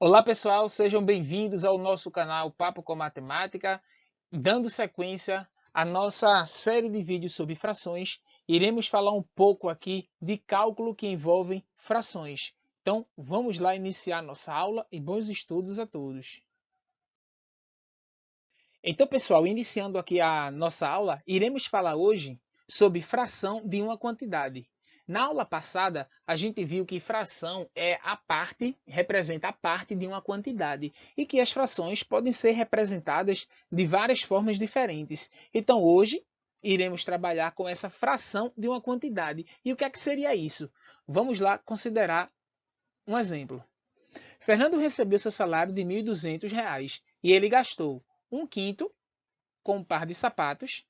Olá pessoal, sejam bem-vindos ao nosso canal Papo com Matemática. Dando sequência à nossa série de vídeos sobre frações, iremos falar um pouco aqui de cálculo que envolve frações. Então, vamos lá iniciar nossa aula e bons estudos a todos. Então, pessoal, iniciando aqui a nossa aula, iremos falar hoje sobre fração de uma quantidade. Na aula passada, a gente viu que fração representa a parte de uma quantidade e que as frações podem ser representadas de várias formas diferentes. Então, hoje, iremos trabalhar com essa fração de uma quantidade. E o que é que seria isso? Vamos lá considerar um exemplo. Fernando recebeu seu salário de R$ 1.200 e ele gastou um quinto com um par de sapatos,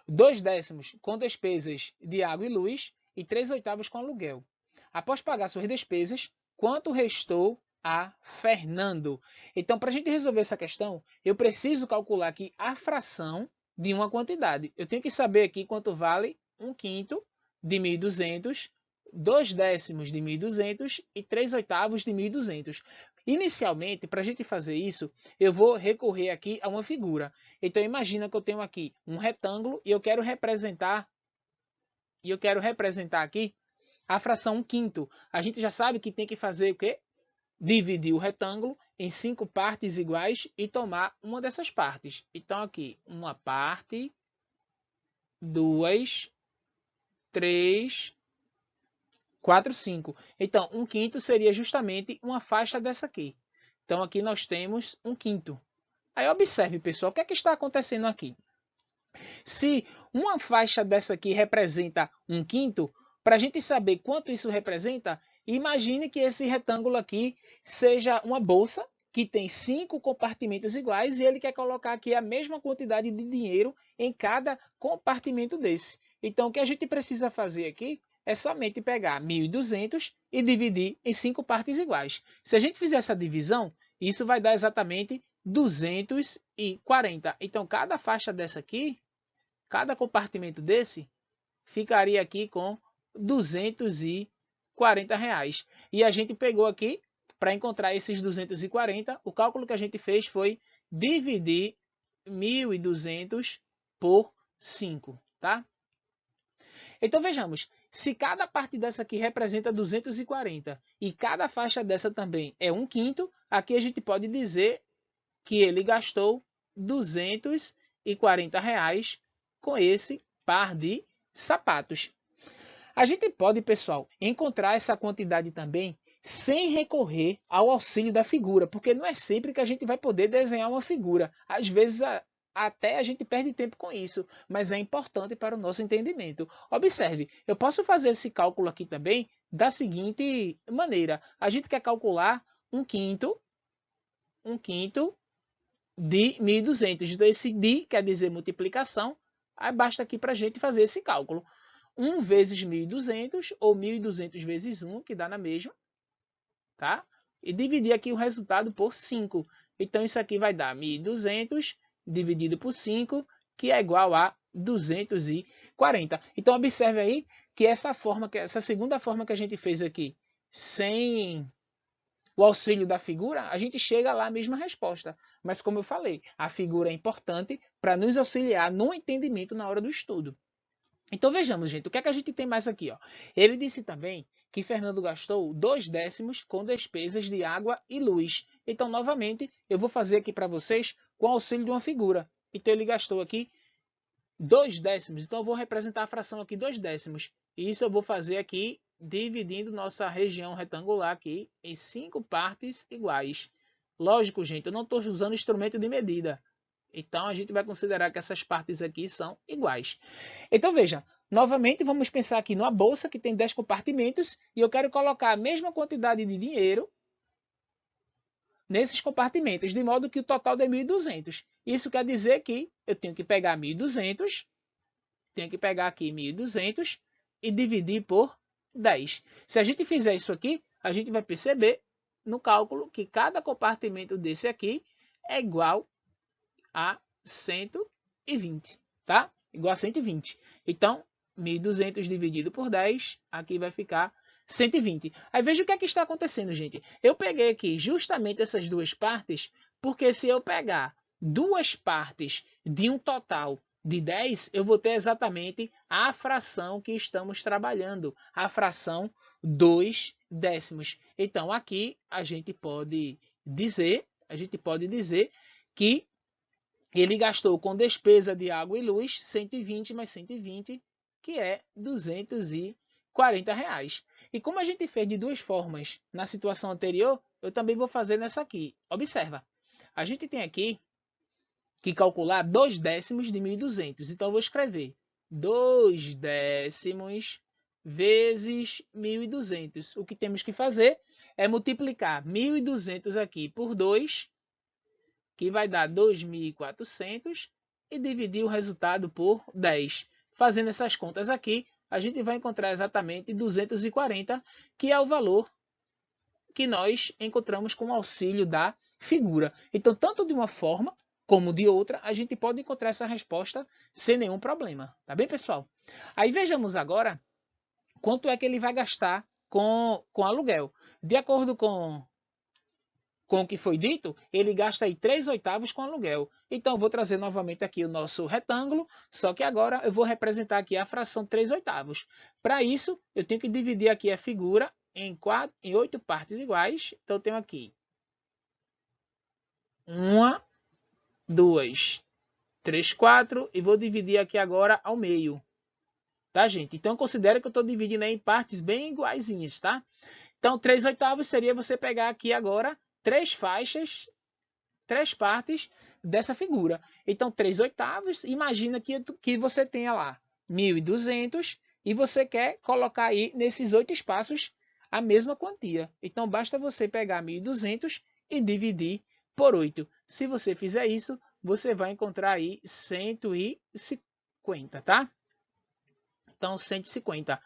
2/10 com despesas de água e luz e 3/8 com aluguel. Após pagar suas despesas, quanto restou a Fernando? Então, para a gente resolver essa questão, eu preciso calcular aqui a fração de uma quantidade. Eu tenho que saber aqui quanto vale um quinto de 1.200, 2/10 de 1.200 e 3/8 de 1.200. Inicialmente, para a gente fazer isso, eu vou recorrer aqui a uma figura. Então, imagina que eu tenho aqui um retângulo e eu quero representar aqui a fração 1/5. A gente já sabe que tem que fazer o quê? Dividir o retângulo em 5 partes iguais e tomar uma dessas partes. Então, aqui, uma parte, 2, 3, 4, 5. Então, 1/5 seria justamente uma faixa dessa aqui. Então, aqui nós temos 1/5. Aí, observe, pessoal, o que é que está acontecendo aqui? Se uma faixa dessa aqui representa 1/5, para a gente saber quanto isso representa, imagine que esse retângulo aqui seja uma bolsa que tem 5 compartimentos iguais e ele quer colocar aqui a mesma quantidade de dinheiro em cada compartimento desse. Então, o que a gente precisa fazer aqui é somente pegar 1.200 e dividir em 5 partes iguais. Se a gente fizer essa divisão, isso vai dar exatamente 240. Então, cada faixa dessa aqui, cada compartimento desse ficaria aqui com R$ 240. E a gente pegou aqui, para encontrar esses 240, o cálculo que a gente fez foi dividir 1.200 por 5, tá? Então vejamos, se cada parte dessa aqui representa 240 e cada faixa dessa também é 1/5, aqui a gente pode dizer que ele gastou R$ 240 com esse par de sapatos. A gente pode, pessoal, encontrar essa quantidade também sem recorrer ao auxílio da figura, porque não é sempre que a gente vai poder desenhar uma figura. Às vezes até a gente perde tempo com isso, mas é importante para o nosso entendimento. Observe, eu posso fazer esse cálculo aqui também da seguinte maneira. A gente quer calcular um quinto de 1.200. Então, esse de quer dizer multiplicação. Aí basta aqui para a gente fazer esse cálculo. 1 vezes 1.200 ou 1.200 vezes 1, que dá na mesma. Tá? E dividir aqui o resultado por 5. Então, isso aqui vai dar 1.200 dividido por 5, que é igual a 240. Então, observe aí que essa segunda forma que a gente fez aqui, sem o auxílio da figura, a gente chega lá à mesma resposta. Mas, como eu falei, a figura é importante para nos auxiliar no entendimento na hora do estudo. Então, vejamos, gente, o que é que a gente tem mais aqui? Ó? Ele disse também que Fernando gastou 2/10 com despesas de água e luz. Então, novamente, eu vou fazer aqui para vocês com o auxílio de uma figura. Então, ele gastou aqui 2/10. Então, eu vou representar a fração aqui 2/10. E isso eu vou fazer aqui dividindo nossa região retangular aqui em 5 partes iguais. Lógico, gente, eu não estou usando instrumento de medida. Então, a gente vai considerar que essas partes aqui são iguais. Então, veja, novamente vamos pensar aqui numa bolsa que tem 10 compartimentos e eu quero colocar a mesma quantidade de dinheiro nesses compartimentos, de modo que o total dê 1.200. Isso quer dizer que eu tenho que pegar 1.200, tenho que pegar aqui 1.200 e dividir por 10. Se a gente fizer isso aqui, a gente vai perceber no cálculo que cada compartimento desse aqui é igual a 120, tá? Igual a 120. Então, 1.200 dividido por 10, aqui vai ficar 120. Aí veja o que é que está acontecendo, gente. Eu peguei aqui justamente essas duas partes, porque se eu pegar duas partes de um total de 10, eu vou ter exatamente a fração que estamos trabalhando, a fração 2 décimos. Então, aqui a gente pode dizer que ele gastou com despesa de água e luz 120 mais 120, que é R$240. E como a gente fez de duas formas na situação anterior, eu também vou fazer nessa aqui. Observa, a gente tem aqui que calcular 2 décimos de 1.200. Então, eu vou escrever 2 décimos vezes 1.200. O que temos que fazer é multiplicar 1.200 aqui por 2, que vai dar 2.400, e dividir o resultado por 10. Fazendo essas contas aqui, a gente vai encontrar exatamente 240, que é o valor que nós encontramos com o auxílio da figura. Então, tanto de uma forma como de outra, a gente pode encontrar essa resposta sem nenhum problema. Tá bem, pessoal? Aí vejamos agora quanto é que ele vai gastar com aluguel. De acordo com o que foi dito, ele gasta aí 3/8 com aluguel. Então, eu vou trazer novamente aqui o nosso retângulo, só que agora eu vou representar aqui a fração 3/8. Para isso, eu tenho que dividir aqui a figura em 8 partes iguais. Então, eu tenho aqui 1, 2, 3, 4, e vou dividir aqui agora ao meio. Tá, gente? Então, considere que eu estou dividindo em partes bem iguaizinhas, tá? Então, 3/8 seria você pegar aqui agora 3 faixas, 3 partes dessa figura. Então, 3/8, imagina que você tenha lá 1.200 e você quer colocar aí nesses 8 espaços a mesma quantia. Então, basta você pegar 1.200 e dividir por 8. Se você fizer isso, você vai encontrar aí 150, tá? Então, 150.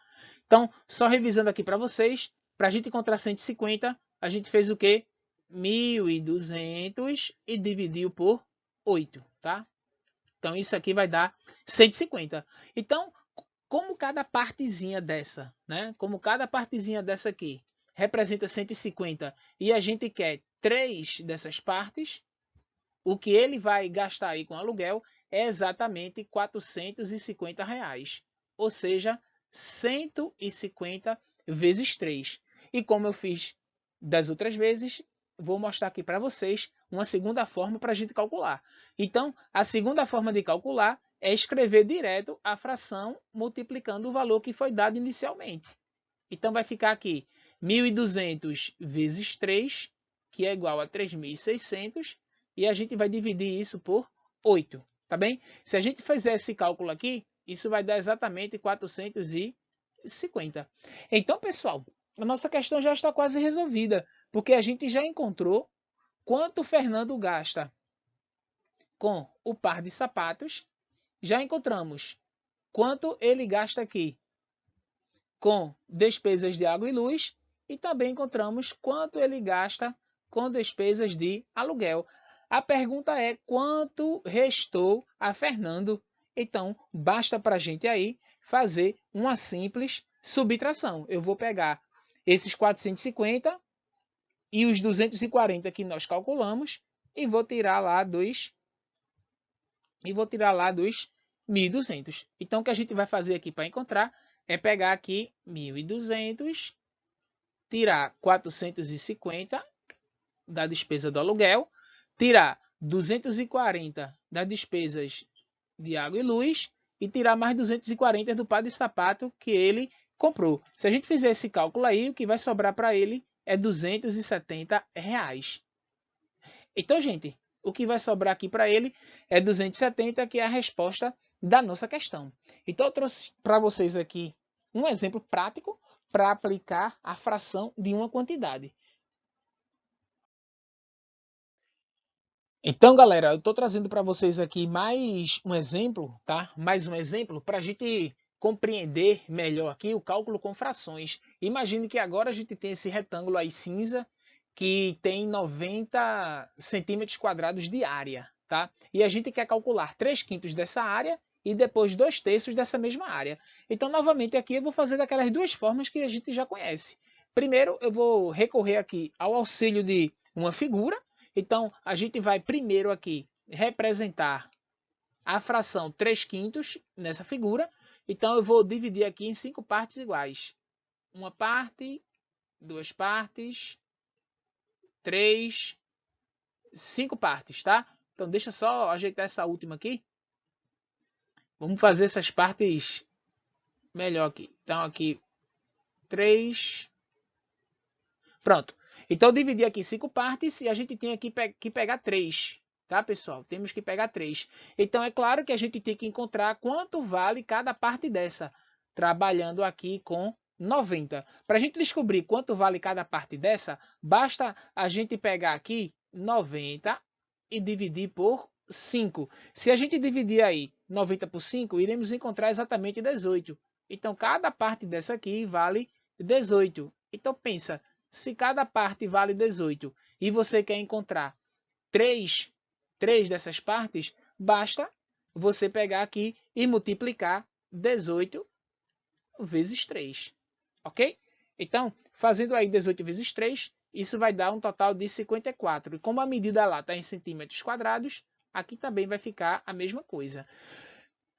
Então, só revisando aqui para vocês, para a gente encontrar 150, a gente fez o quê? 1.200 e dividiu por 8, tá? Então, isso aqui vai dar 150. Então, como cada partezinha dessa, né? Como cada partezinha dessa aqui representa 150 e a gente quer 3 dessas partes, o que ele vai gastar aí com aluguel é exatamente R$450. Ou seja, 150 vezes 3. E como eu fiz das outras vezes, vou mostrar aqui para vocês uma segunda forma para a gente calcular. Então, a segunda forma de calcular é escrever direto a fração multiplicando o valor que foi dado inicialmente. Então, vai ficar aqui 1.200 vezes 3, que é igual a 3.600, e a gente vai dividir isso por 8, tá bem? Se a gente fizer esse cálculo aqui, isso vai dar exatamente 450. Então, pessoal, a nossa questão já está quase resolvida, porque a gente já encontrou quanto o Fernando gasta com o par de sapatos, já encontramos quanto ele gasta aqui com despesas de água e luz, e também encontramos quanto ele gasta com despesas de aluguel. A pergunta é quanto restou a Fernando. Então, basta para a gente aí fazer uma simples subtração. Eu vou pegar esses 450 e os 240 que nós calculamos e vou tirar lá dos 1.200. Então, o que a gente vai fazer aqui para encontrar é pegar aqui 1.200, tirar 450 da despesa do aluguel, tirar 240 das despesas de água e luz e tirar mais 240 do par de sapato que ele comprou. Se a gente fizer esse cálculo aí, o que vai sobrar para ele é R$270. Então, gente, o que vai sobrar aqui para ele é 270, que é a resposta da nossa questão. Então, eu trouxe para vocês aqui um exemplo prático para aplicar a fração de uma quantidade. Então, galera, eu estou trazendo para vocês aqui mais um exemplo, tá? Mais um exemplo para a gente compreender melhor aqui o cálculo com frações. Imagine que agora a gente tem esse retângulo aí cinza que tem 90 centímetros quadrados de área, tá? E a gente quer calcular 3/5 dessa área e depois 2/3 dessa mesma área. Então, novamente, aqui eu vou fazer daquelas duas formas que a gente já conhece. Primeiro, eu vou recorrer aqui ao auxílio de uma figura. Então, a gente vai primeiro aqui representar a fração 3/5 nessa figura. Então, eu vou dividir aqui em 5 partes iguais. Uma parte, 2 partes, 3, 5 partes, tá? Então, deixa só ajeitar essa última aqui. Vamos fazer essas partes melhor aqui. Então, aqui, 3. Pronto. Então, eu dividi aqui em 5 partes e a gente tem aqui que pegar 3. Tá, pessoal? Temos que pegar 3. Então, é claro que a gente tem que encontrar quanto vale cada parte dessa. Trabalhando aqui com 90. Para a gente descobrir quanto vale cada parte dessa, basta a gente pegar aqui 90 e dividir por 5. Se a gente dividir aí 90 por 5, iremos encontrar exatamente 18. Então, cada parte dessa aqui vale 18. Então, pensa, se cada parte vale 18 e você quer encontrar 3 dessas partes, basta você pegar aqui e multiplicar 18 vezes 3. Ok? Então, fazendo aí 18 vezes 3, isso vai dar um total de 54. E como a medida lá está em centímetros quadrados, aqui também vai ficar a mesma coisa.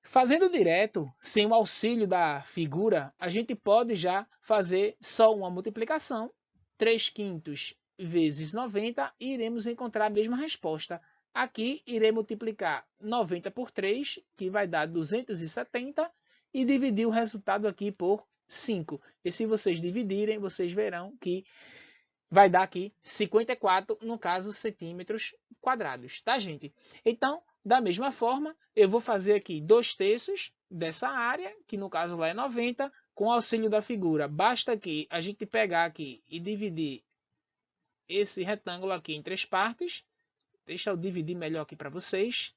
Fazendo direto, sem o auxílio da figura, a gente pode já fazer só uma multiplicação. 3/5 vezes 90 e iremos encontrar a mesma resposta. Aqui irei multiplicar 90 por 3, que vai dar 270, e dividir o resultado aqui por 5. E se vocês dividirem, vocês verão que vai dar aqui 54, no caso, centímetros quadrados, tá, gente? Então, da mesma forma, eu vou fazer aqui 2/3 dessa área, que no caso lá é 90, com auxílio da figura. Basta que a gente pegar aqui e dividir esse retângulo aqui em 3 partes. Deixa eu dividir melhor aqui para vocês.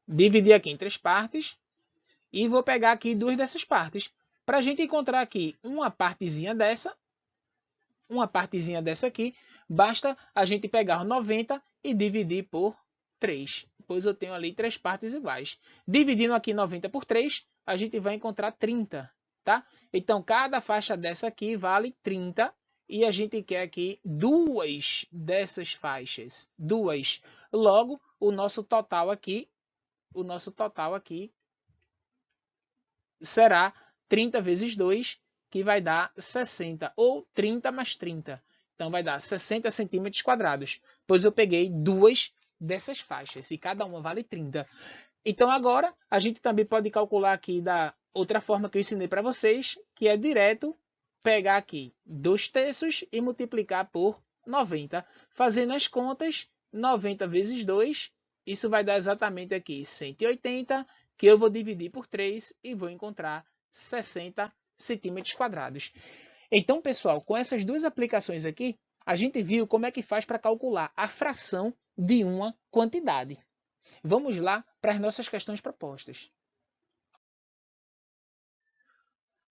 Dividir aqui em 3 partes. E vou pegar aqui 2 dessas partes. Para a gente encontrar aqui uma partezinha dessa aqui, basta a gente pegar 90 e dividir por 3. Pois eu tenho ali 3 partes iguais. Dividindo aqui 90 por 3, a gente vai encontrar 30, tá? Então, cada faixa dessa aqui vale 30. E a gente quer aqui 2 dessas faixas. 2. Logo, o nosso total aqui será 30 vezes 2, que vai dar 60, ou 30 mais 30. Então, vai dar 60 centímetros quadrados, pois eu peguei 2 dessas faixas, e cada uma vale 30. Então, agora, a gente também pode calcular aqui da outra forma que eu ensinei para vocês, que é direto pegar aqui 2/3 e multiplicar por 90. Fazendo as contas, 90 vezes 2, isso vai dar exatamente aqui 180, que eu vou dividir por 3 e vou encontrar 60 centímetros quadrados. Então, pessoal, com essas duas aplicações aqui, a gente viu como é que faz para calcular a fração de uma quantidade. Vamos lá para as nossas questões propostas.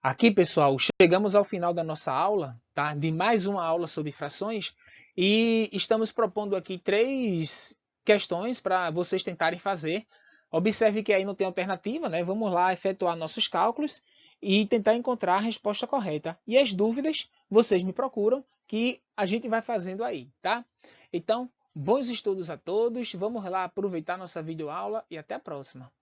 Aqui, pessoal, chegamos ao final da nossa aula, tá? De mais uma aula sobre frações, e estamos propondo aqui 3 questões para vocês tentarem fazer. Observe que aí não tem alternativa, né? Vamos lá efetuar nossos cálculos e tentar encontrar a resposta correta. E as dúvidas, vocês me procuram, que a gente vai fazendo aí, tá? Então, bons estudos a todos, vamos lá aproveitar nossa videoaula e até a próxima.